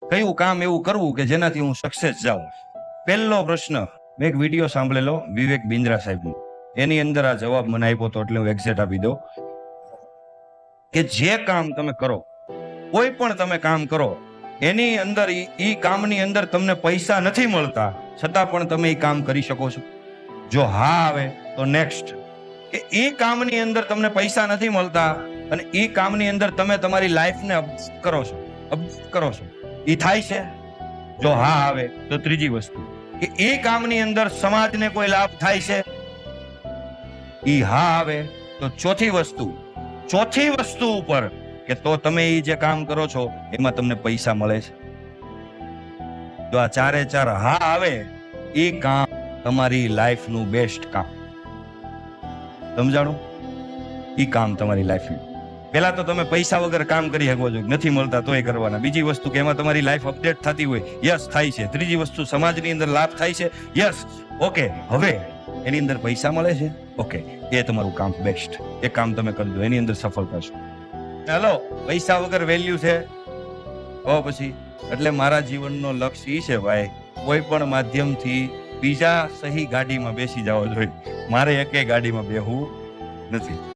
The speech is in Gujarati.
કયું કામ એવું કરવું કે જેનાથી હું સક્સેસ જાઉં? પહેલો પ્રશ્ન મેં એક વિડીયો સાંભળેલો વિવેક બિંદ્રા સાહેબનો, એની અંદર આ જવાબ મને આપ્યો તો એટલે હું એક્ઝેક્ટ આપી દઉં કે જે કામ તમે કરો, કોઈ પણ તમે કામ કરો, એની અંદર ઈ કામની અંદર તમને પૈસા નથી મળતા છતાં પણ તમે એ કામ કરી શકો છો. જો હા આવે તો નેક્સ્ટ, કે એ કામની અંદર તમને પૈસા નથી મળતા અને એ કામની અંદર તમે તમારી લાઈફને અપડેટ કરો છો, એ થાય છે? જો હા આવે તો ત્રીજી વસ્તુ, કે એ કામની અંદર સમાજને કોઈ લાભ થાય છે? એ હા આવે તો ચોથી વસ્તુ ઉપર, કે તો તમે એ જે કામ કરો છો એમાં તમને પૈસા મળે છે. જો આ ચારે ચાર હા આવે, એ કામ તમારી લાઈફનું બેસ્ટ કામ. સમજાણું? એ કામ તમારી લાઈફનું. પેલા તો તમે પૈસા વગર કામ કરી શકો છો, નથી મળતા તોય કરવાના. બીજી વસ્તુ કે એમાં તમારી લાઈફ અપડેટ થતી હોય, યસ થાય છે. ત્રીજી વસ્તુ સમાજની અંદર લાભ થાય છે, યસ ઓકે. હવે એની અંદર પૈસા મળે છે, ઓકે, એ તમારું કામ બેસ્ટ. એ કામ તમે કરજો, એની અંદર સફળતા છો. ચાલો, પૈસા વગર વેલ્યુ છે તો પછી એટલે મારા જીવનનો લક્ષ્ય એ છે ભાઈ, કોઈ પણ માધ્યમથી બીજા સહી ગાડીમાં બેસી જવો જોઈએ, મારે એકે ગાડીમાં બેહવું નથી.